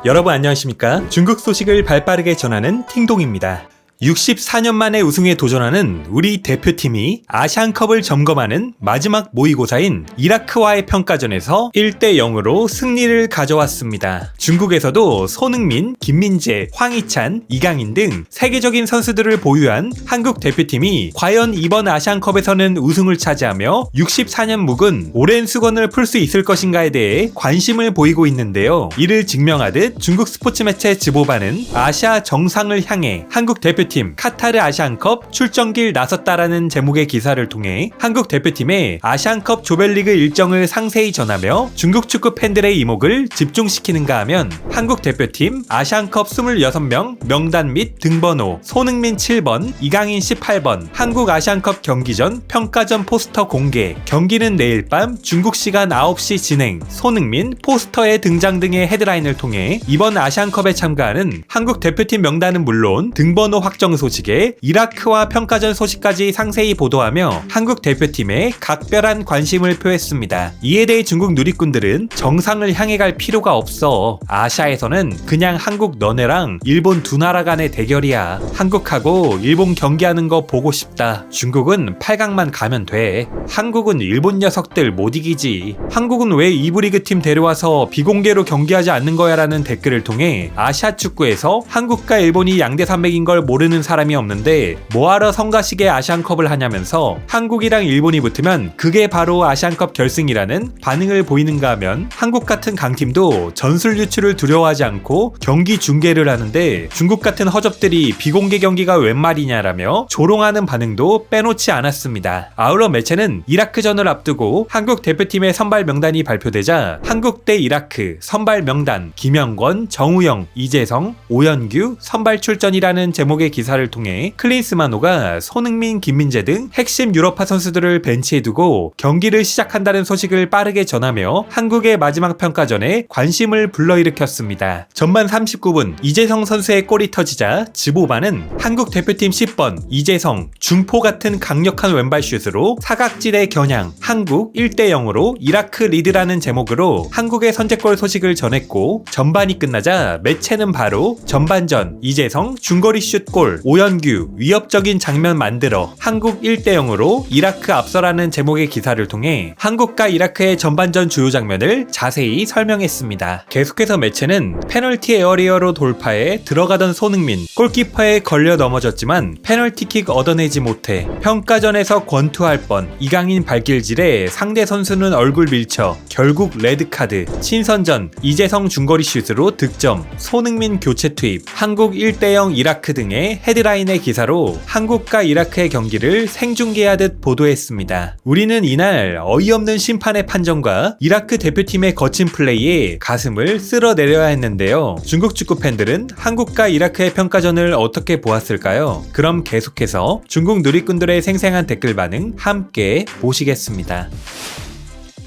여러분 안녕하십니까? 중국 소식을 발빠르게 전하는 팅동입니다. 64년 만에 우승에 도전하는 우리 대표팀이 아시안컵을 점검하는 마지막 모의고사인 이라크와의 평가전에서 1대 0으로 승리를 가져왔습니다. 중국에서도 손흥민, 김민재, 황희찬, 이강인 등 세계적인 선수들을 보유한 한국 대표팀이 과연 이번 아시안컵에서는 우승을 차지하며 64년 묵은 오랜 수건을 풀 수 있을 것인가에 대해 관심을 보이고 있는데요. 이를 증명하듯 중국 스포츠 매체 즈보바는 아시아 정상을 향해 한국 대표팀 카타르 아시안컵 출전길 나섰다라는 제목의 기사를 통해 한국 대표팀의 아시안컵 조별리그 일정을 상세히 전하며 중국 축구 팬들의 이목을 집중시키는가 하면 한국 대표팀 아시안컵 26명 명단 및 등번호 손흥민 7번, 이강인 18번 한국 아시안컵 경기 전 평가전 포스터 공개 경기는 내일 밤 중국 시간 9시 진행 손흥민 포스터의 등장 등의 헤드라인을 통해 이번 아시안컵에 참가하는 한국 대표팀 명단은 물론 등번호 확정 소식에 이라크와 평가전 소식까지 상세히 보도하며 한국 대표팀에 각별한 관심을 표했습니다. 이에 대해 중국 누리꾼들은 정상을 향해 갈 필요가 없어. 아시아에서는 그냥 한국 너네랑 일본 두 나라 간의 대결이야. 한국하고 일본 경기하는 거 보고 싶다. 중국은 8강만 가면 돼. 한국은 일본 녀석들 못 이기지. 한국은 왜 2부 리그 팀 데려와서 비공개로 경기하지 않는 거야 라는 댓글을 통해 아시아 축구에서 한국과 일본이 양대 산맥인 걸 모르는 사람이 없는데 뭐하러 성가시게 아시안컵을 하냐면서 한국이랑 일본이 붙으면 그게 바로 아시안컵 결승이라는 반응을 보이는가 하면 한국 같은 강팀도 전술 유출을 두려워하지 않고 경기 중계를 하는데 중국 같은 허접들이 비공개 경기가 웬 말이냐라며 조롱하는 반응도 빼놓지 않았습니다. 아울러 매체는 이라크전을 앞두고 한국 대표팀의 선발 명단이 발표되자 한국 대 이라크 선발 명단 김영권, 정우영, 이재성, 오연규 선발 출전이라는 제목의 기사를 통해 클린스만호가 손흥민, 김민재 등 핵심 유럽파 선수들을 벤치에 두고 경기를 시작한다는 소식을 빠르게 전하며 한국의 마지막 평가전에 관심을 불러일으켰습니다. 전반 39분 이재성 선수의 골이 터지자 즈보바는 한국 대표팀 10번 이재성 중포 같은 강력한 왼발슛으로 사각지대 겨냥 한국 1대 0으로 이라크 리드라는 제목으로 한국의 선제골 소식을 전했고 전반이 끝나자 매체는 바로 전반전 이재성 중거리 슛골 오연규 위협적인 장면 만들어 한국 1대 0으로 이라크 앞서라는 제목의 기사를 통해 한국과 이라크의 전반전 주요 장면을 자세히 설명했습니다. 계속해서 매체는 페널티 에어리어로 돌파해 들어가던 손흥민 골키퍼에 걸려 넘어졌지만 페널티킥 얻어내지 못해 평가전에서 권투할 뻔 이강인 발길질에 상대 선수는 얼굴 밀쳐 결국 레드카드 친선전 이재성 중거리 슛으로 득점 손흥민 교체 투입 한국 1대 0 이라크 등의 헤드라인의 기사로 한국과 이라크의 경기를 생중계하듯 보도했습니다. 우리는 이날 어이없는 심판의 판정과 이라크 대표팀의 거친 플레이에 가슴을 쓸어내려야 했는데요. 중국 축구 팬들은 한국과 이라크의 평가전을 어떻게 보았을까요? 그럼 계속해서 중국 누리꾼들의 생생한 댓글 반응 함께 보시겠습니다.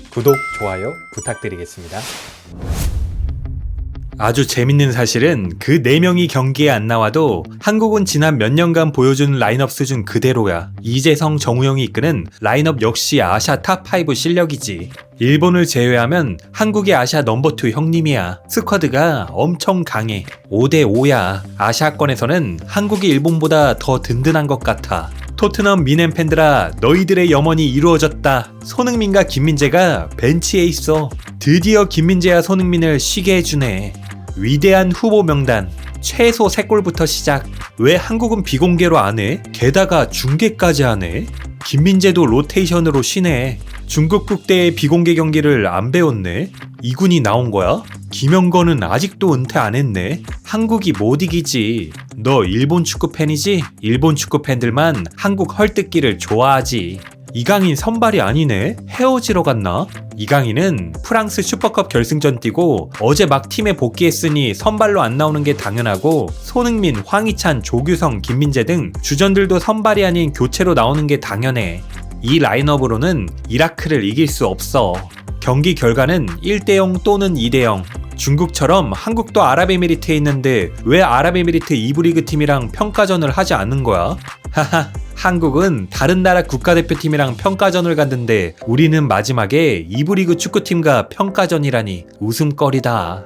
구독, 좋아요 부탁드리겠습니다. 아주 재밌는 사실은 그 4명이 경기에 안 나와도 한국은 지난 몇 년간 보여준 라인업 수준 그대로야. 이재성, 정우영이 이끄는 라인업 역시 아시아 탑5 실력이지. 일본을 제외하면 한국이 아시아 넘버2 형님이야. 스쿼드가 엄청 강해. 5대 5야. 아시아권에서는 한국이 일본보다 더 든든한 것 같아. 토트넘 미넨 팬들아 너희들의 염원이 이루어졌다. 손흥민과 김민재가 벤치에 있어. 드디어 김민재와 손흥민을 쉬게 해주네. 위대한 후보 명단 최소 3골부터 시작. 왜 한국은 비공개로 안 해? 게다가 중계까지 하네. 김민재도 로테이션으로 쉬네. 중국 국대의 비공개 경기를 안 배웠네. 이군이 나온 거야? 김영건은 아직도 은퇴 안 했네. 한국이 못 이기지. 너 일본 축구 팬이지? 일본 축구 팬들만 한국 헐뜯기를 좋아하지. 이강인 선발이 아니네? 헤어지러 갔나? 이강인은 프랑스 슈퍼컵 결승전 뛰고 어제 막 팀에 복귀했으니 선발로 안 나오는 게 당연하고 손흥민, 황희찬, 조규성, 김민재 등 주전들도 선발이 아닌 교체로 나오는 게 당연해. 이 라인업으로는 이라크를 이길 수 없어. 경기 결과는 1대 0 또는 2대 0. 중국처럼 한국도 아랍에미리트에 있는데 왜 아랍에미리트 2부 리그 팀이랑 평가전을 하지 않는 거야? 하하, 한국은 다른 나라 국가대표팀이랑 평가전을 갔는데 우리는 마지막에 2부 리그 축구팀과 평가전이라니 웃음거리다.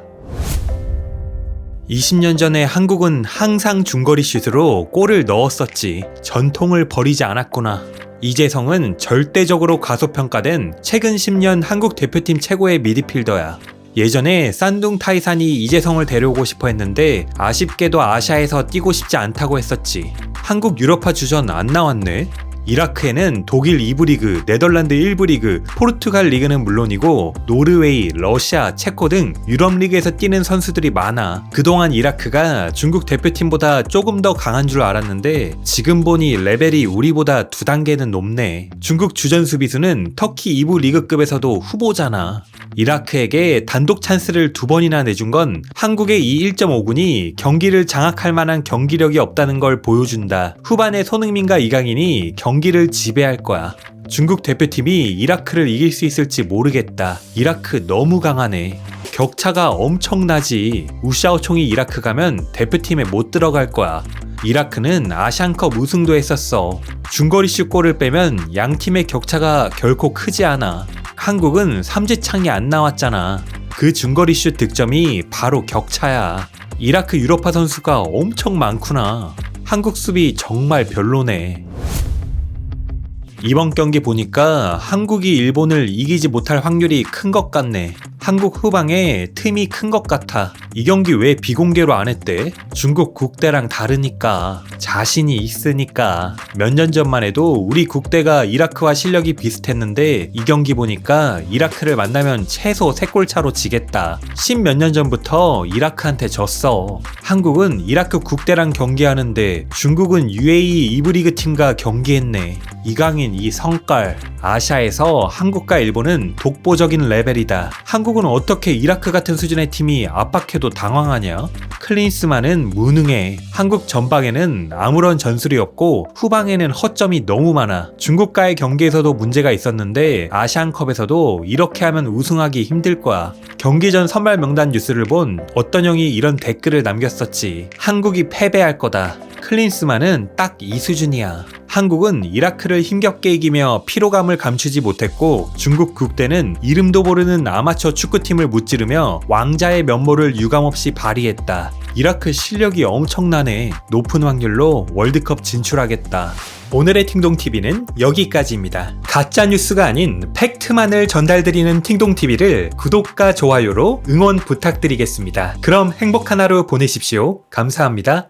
20년 전에 한국은 항상 중거리 슛으로 골을 넣었었지. 전통을 버리지 않았구나. 이재성은 절대적으로 과소평가된 최근 10년 한국 대표팀 최고의 미드필더야. 예전에 싼둥 타이산이 이재성을 데려오고 싶어 했는데 아쉽게도 아시아에서 뛰고 싶지 않다고 했었지. 한국 유럽파 주전 안 나왔네. 이라크에는 독일 2부 리그, 네덜란드 1부 리그, 포르투갈 리그는 물론이고 노르웨이, 러시아, 체코 등 유럽 리그에서 뛰는 선수들이 많아. 그동안 이라크가 중국 대표팀보다 조금 더 강한 줄 알았는데 지금 보니 레벨이 우리보다 2단계는 높네. 중국 주전 수비수는 터키 2부 리그급에서도 후보잖아. 이라크에게 단독 찬스를 2번이나 내준 건 한국의 이 1.5군이 경기를 장악할 만한 경기력이 없다는 걸 보여준다. 후반에 손흥민과 이강인이 경기를 지배할 거야. 중국 대표팀이 이라크를 이길 수 있을지 모르겠다. 이라크 너무 강하네. 격차가 엄청나지. 우샤오총이 이라크 가면 대표팀에 못 들어갈 거야. 이라크는 아시안컵 우승도 했었어. 중거리슛 골을 빼면 양 팀의 격차가 결코 크지 않아. 한국은 삼지창이 안 나왔잖아. 그 중거리슛 득점이 바로 격차야. 이라크 유럽파 선수가 엄청 많구나. 한국 수비 정말 별로네. 이번 경기 보니까 한국이 일본을 이기지 못할 확률이 큰 것 같네. 한국 후방에 틈이 큰 것 같아. 이 경기 왜 비공개로 안 했대? 중국 국대랑 다르니까. 자신이 있으니까. 몇 년 전만 해도 우리 국대가 이라크와 실력이 비슷했는데 이 경기 보니까 이라크를 만나면 최소 3골 차로 지겠다. 10몇 년 전부터 이라크한테 졌어. 한국은 이라크 국대랑 경기하는데 중국은 UAE 2부 리그 팀과 경기했네. 이강인 이 성깔. 아시아에서 한국과 일본은 독보적인 레벨이다. 한국은 어떻게 이라크 같은 수준의 팀이 압박해도 당황하냐? 클린스만은 무능해. 한국 전방에는 아무런 전술이 없고 후방에는 허점이 너무 많아. 중국과의 경기에서도 문제가 있었는데 아시안컵에서도 이렇게 하면 우승하기 힘들 거야. 경기 전 선발 명단 뉴스를 본 어떤 형이 이런 댓글을 남겼었지. 한국이 패배할 거다. 클린스만은 딱 이 수준이야. 한국은 이라크를 힘겹게 이기며 피로감을 감추지 못했고 중국 국대는 이름도 모르는 아마추어 축구팀을 무찌르며 왕자의 면모를 유감없이 발휘했다. 이라크 실력이 엄청나네. 높은 확률로 월드컵 진출하겠다. 오늘의 팅동TV는 여기까지입니다. 가짜뉴스가 아닌 팩트만을 전달드리는 팅동TV를 구독과 좋아요로 응원 부탁드리겠습니다. 그럼 행복한 하루 보내십시오. 감사합니다.